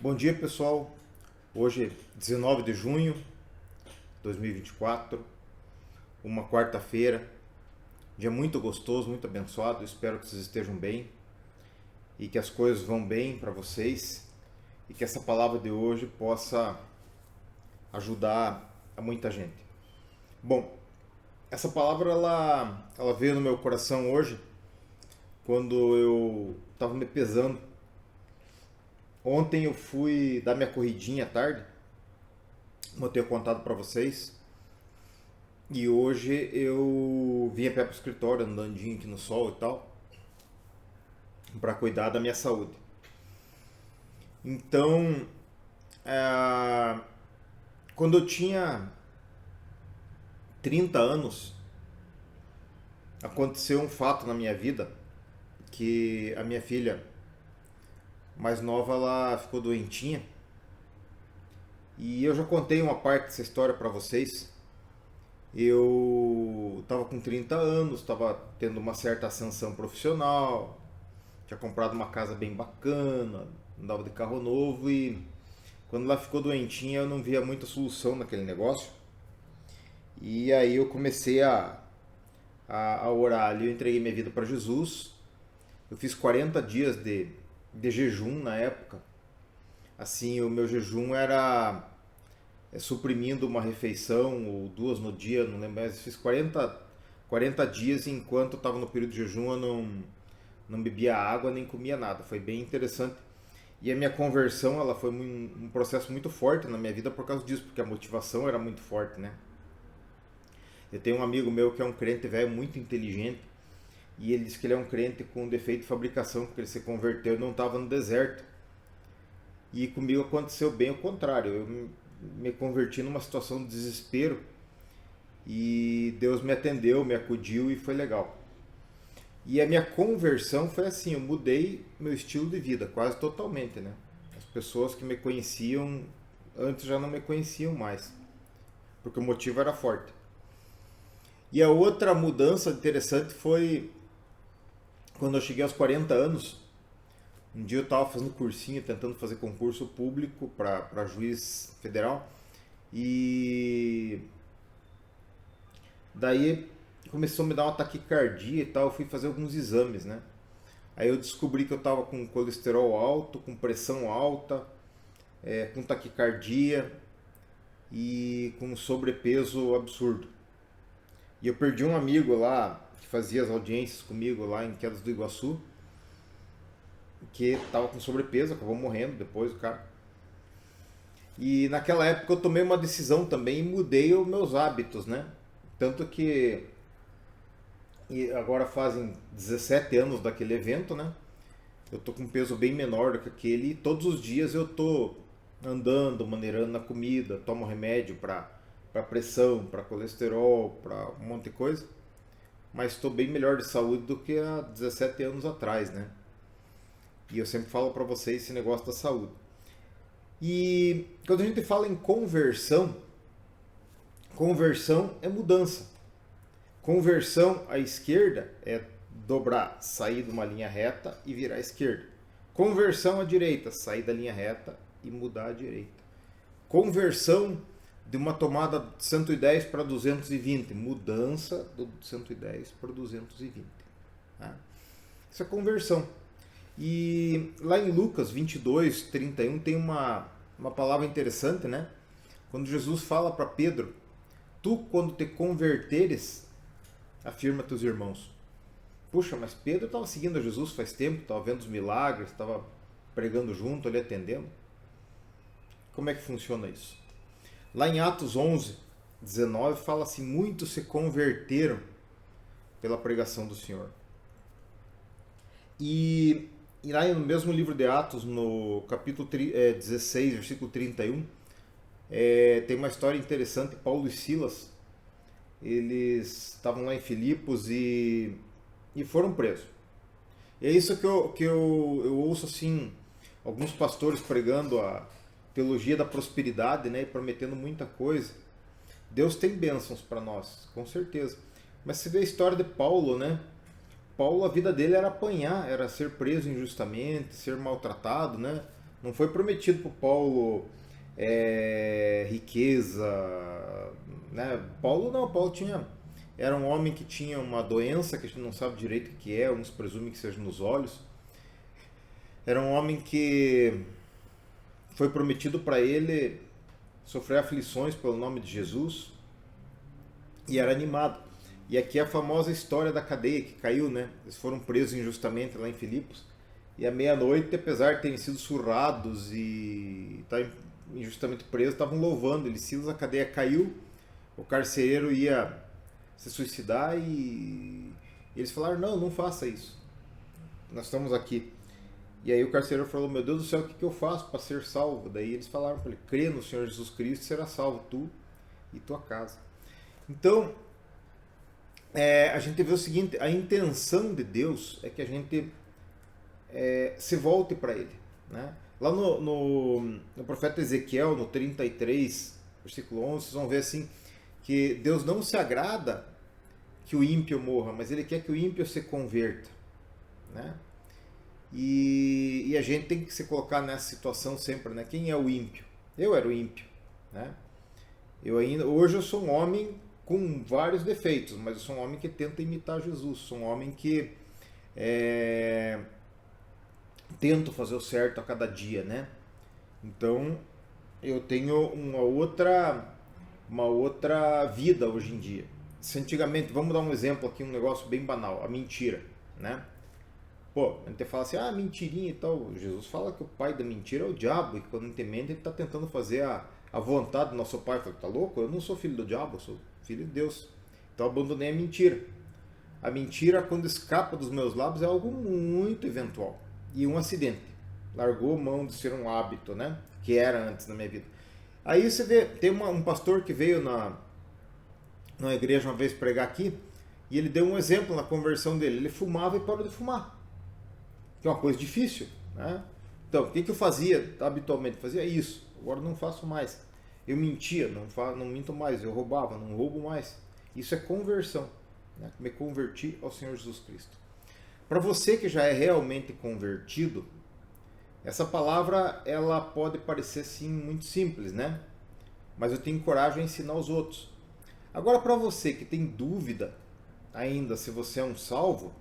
Bom dia, pessoal. Hoje é 19 de junho de 2024, uma quarta-feira, dia muito gostoso, muito abençoado. Espero que vocês estejam bem e que as coisas vão bem para vocês e que essa palavra de hoje possa ajudar a muita gente. Bom, essa palavra ela veio no meu coração hoje quando eu estava me pesando. Ontem eu fui dar minha corridinha à tarde, como eu tenho contado para vocês. E hoje eu vim a pé pro escritório, andandinho aqui no sol e tal, para cuidar da minha saúde. Então, é, quando eu tinha 30 anos, aconteceu um fato na minha vida que a minha filha mais nova ela ficou doentinha. E eu já contei uma parte dessa história para vocês. Eu estava com 30 anos, estava tendo uma certa ascensão profissional, tinha comprado uma casa bem bacana, andava de carro novo e quando ela ficou doentinha eu não via muita solução naquele negócio. E aí eu comecei a orar ali, eu entreguei minha vida para Jesus. Eu fiz 40 dias de jejum na época. Assim, o meu jejum era suprimindo uma refeição ou duas no dia, não lembro mais. Eu fiz 40 dias e enquanto eu estava no período de jejum eu não bebia água nem comia nada. Foi bem interessante. E a minha conversão ela foi um processo muito forte na minha vida por causa disso, porque a motivação era muito forte, né? Eu tenho um amigo meu que é um crente velho muito inteligente e ele diz que ele é um crente com defeito de fabricação, porque ele se converteu e não estava no deserto. E comigo aconteceu bem o contrário. Eu me converti numa situação de desespero e Deus me atendeu, me acudiu e foi legal. E a minha conversão foi assim, eu mudei meu estilo de vida quase totalmente, né? As pessoas que me conheciam antes já não me conheciam mais, porque o motivo era forte. E a outra mudança interessante foi quando eu cheguei aos 40 anos. Um dia eu estava fazendo cursinho, tentando fazer concurso público para juiz federal. E daí começou a me dar uma taquicardia e tal. Eu fui fazer alguns exames, né? Aí eu descobri que eu estava com colesterol alto, com pressão alta, com taquicardia e com sobrepeso absurdo. E eu perdi um amigo lá que fazia as audiências comigo lá em Quedas do Iguaçu, que estava com sobrepeso, acabou morrendo depois o cara. E naquela época eu tomei uma decisão também e mudei os meus hábitos, né? Tanto que e agora fazem 17 anos daquele evento, né? Eu tô com um peso bem menor do que aquele e todos os dias eu tô andando, maneirando na comida, tomo remédio para pressão, para colesterol, para um monte de coisa, mas estou bem melhor de saúde do que há 17 anos atrás, né? E eu sempre falo para vocês esse negócio da saúde. E quando a gente fala em conversão, conversão é mudança. Conversão à esquerda é dobrar, sair de uma linha reta e virar à esquerda. Conversão à direita, sair da linha reta e mudar à direita. Conversão de uma tomada de 110 para 220, mudança do 110 para 220. Tá? Isso é conversão. E lá em Lucas 22, 31 tem uma palavra interessante, né? Quando Jesus fala para Pedro, tu quando te converteres, afirma teus irmãos. Puxa, mas Pedro estava seguindo a Jesus faz tempo, estava vendo os milagres, estava pregando junto, ali atendendo. Como é que funciona isso? Lá em Atos 11, 19, fala assim, muitos se converteram pela pregação do Senhor. E lá no mesmo livro de Atos, no capítulo 16, versículo 31, tem uma história interessante. Paulo e Silas, eles estavam lá em Filipos e foram presos. E é isso que eu ouço assim, alguns pastores pregando a teologia da prosperidade, né, e prometendo muita coisa. Deus tem bênçãos para nós, com certeza. Mas você vê a história de Paulo, né? Paulo, a vida dele era apanhar, era ser preso injustamente, ser maltratado, né? Não foi prometido para Paulo riqueza, né? Paulo era um homem que tinha uma doença que a gente não sabe direito o que é, uns presumem que seja nos olhos. Era um homem que foi prometido para ele sofrer aflições pelo nome de Jesus e era animado. E aqui é a famosa história da cadeia que caiu, né? Eles foram presos injustamente lá em Filipos. E à meia-noite, apesar de terem sido surrados e estar injustamente presos, estavam louvando eles. Silas, a cadeia caiu, o carcereiro ia se suicidar e eles falaram, não faça isso. Nós estamos aqui. E aí o carcereiro falou, meu Deus do céu, o que eu faço para ser salvo? Daí eles falaram para ele, crê no Senhor Jesus Cristo e será salvo tu e tua casa. Então, a gente vê o seguinte, a intenção de Deus é que a gente se volte para Ele. Né? Lá no profeta Ezequiel, no 33, versículo 11, vocês vão ver assim, que Deus não se agrada que o ímpio morra, mas Ele quer que o ímpio se converta. Né? E a gente tem que se colocar nessa situação sempre, né? Quem é o ímpio? Eu era o ímpio, né? Hoje eu sou um homem com vários defeitos, mas eu sou um homem que tenta imitar Jesus, sou um homem que tento fazer o certo a cada dia, né? Então eu tenho uma outra vida hoje em dia. Se antigamente, vamos dar um exemplo aqui, um negócio bem banal, a mentira, né? Pô, a gente fala assim, mentirinha e tal. Jesus fala que o pai da mentira é o diabo, e quando a gente mente, ele está tentando fazer a vontade do nosso pai. Eu falo, tá louco? Eu não sou filho do diabo, eu sou filho de Deus. Então eu abandonei a mentira. A mentira, quando escapa dos meus lábios, é algo muito eventual. E um acidente. Largou mão de ser um hábito, né? Que era antes na minha vida. Aí você vê, tem um pastor que veio na igreja uma vez pregar aqui, e ele deu um exemplo na conversão dele. Ele fumava e parou de fumar. Que é uma coisa difícil, né? Então, o que eu fazia habitualmente? Fazia isso, agora não faço mais. Eu mentia, não minto mais. Eu roubava, não roubo mais. Isso é conversão, né? Me converti ao Senhor Jesus Cristo. Para você que já é realmente convertido, essa palavra ela pode parecer sim muito simples, né? Mas eu tenho coragem de ensinar os outros. Agora, para você que tem dúvida ainda se você é um salvo,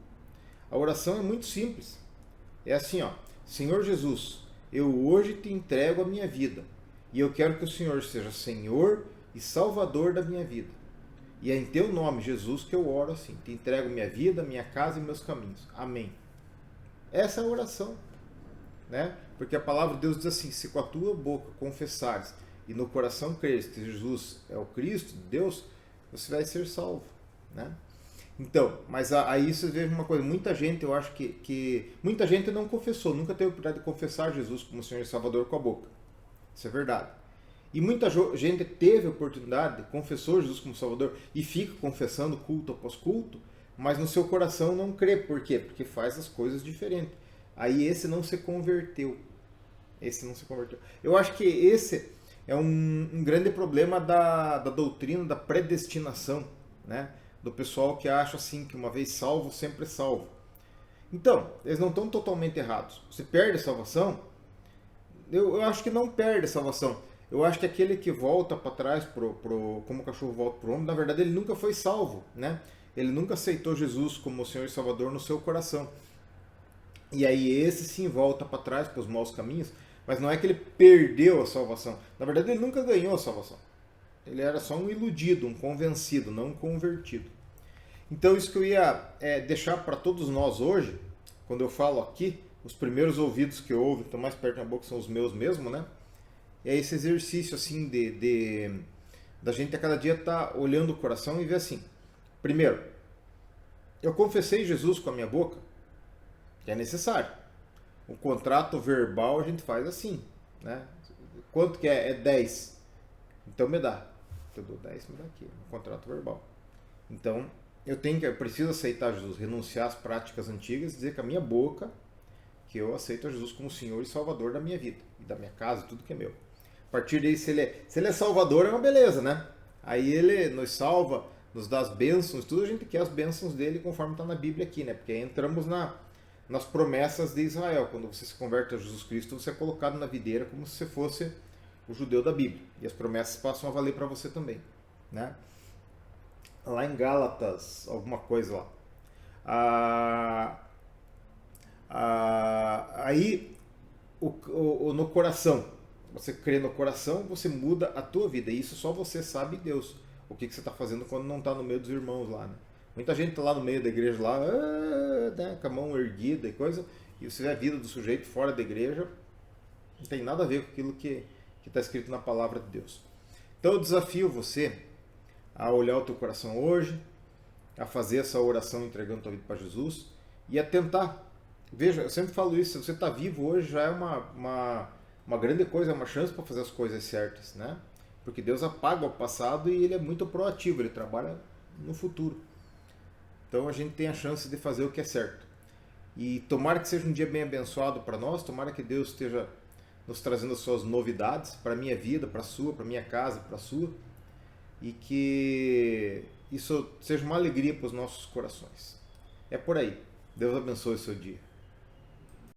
a oração é muito simples. É assim, Senhor Jesus, eu hoje te entrego a minha vida e eu quero que o Senhor seja Senhor e Salvador da minha vida. E é em teu nome, Jesus, que eu oro assim. Te entrego minha vida, minha casa e meus caminhos. Amém. Essa é a oração, né? Porque a palavra de Deus diz assim, se com a tua boca confessares e no coração creres que Jesus é o Cristo, Deus, você vai ser salvo, né? Então, mas aí você vê uma coisa, muita gente, eu acho que muita gente não confessou, nunca teve a oportunidade de confessar Jesus como Senhor e Salvador com a boca. Isso é verdade. E muita gente teve a oportunidade, confessou Jesus como Salvador e fica confessando culto após culto, mas no seu coração não crê. Por quê? Porque faz as coisas diferentes. Aí esse não se converteu. Eu acho que esse é um grande problema da doutrina da predestinação, né? Do pessoal que acha assim que uma vez salvo, sempre salvo. Então, eles não estão totalmente errados. Você perde a salvação? Eu acho que não perde a salvação. Eu acho que aquele que volta para trás, como o cachorro volta para o homem, na verdade ele nunca foi salvo, né? Ele nunca aceitou Jesus como o Senhor e Salvador no seu coração. E aí esse sim volta para trás para os maus caminhos, mas não é que ele perdeu a salvação. Na verdade ele nunca ganhou a salvação. Ele era só um iludido, um convencido, não um convertido. Então isso que eu ia deixar para todos nós hoje, quando eu falo aqui, os primeiros ouvidos que eu ouvo, que estão mais perto da boca, são os meus mesmo, né? É esse exercício assim da gente a cada dia estar olhando o coração e ver assim. Primeiro, eu confessei Jesus com a minha boca, que é necessário. O contrato verbal a gente faz assim, né? Quanto que é? É 10. Então me dá. Eu dou 10, me dá aqui. Um contrato verbal. Então, eu preciso aceitar Jesus, renunciar às práticas antigas e dizer com a minha boca que eu aceito a Jesus como Senhor e Salvador da minha vida, e da minha casa, tudo que é meu. A partir daí, se ele é Salvador, é uma beleza, né? Aí ele nos salva, nos dá as bênçãos, tudo a gente quer as bênçãos dele conforme está na Bíblia aqui, né? Porque aí entramos nas promessas de Israel. Quando você se converte a Jesus Cristo, você é colocado na videira como se você fosse o judeu da Bíblia. E as promessas passam a valer para você também, né? Lá em Gálatas, alguma coisa lá. Aí, no coração, você crê no coração, você muda a tua vida. E isso só você sabe, Deus, o que você está fazendo quando não está no meio dos irmãos lá, né? Muita gente está lá no meio da igreja, lá, né, com a mão erguida e coisa, e você vê a vida do sujeito fora da igreja, não tem nada a ver com aquilo que está escrito na palavra de Deus. Então eu desafio você a olhar o teu coração hoje, a fazer essa oração entregando a tua vida para Jesus e a tentar. Veja, eu sempre falo isso, se você está vivo hoje já é uma grande coisa, é uma chance para fazer as coisas certas, né? Porque Deus apaga o passado e Ele é muito proativo, Ele trabalha no futuro. Então a gente tem a chance de fazer o que é certo. E tomara que seja um dia bem abençoado para nós, tomara que Deus esteja nos trazendo as suas novidades para a minha vida, para a sua, para a minha casa, para a sua, e que isso seja uma alegria para os nossos corações. É por aí. Deus abençoe o seu dia.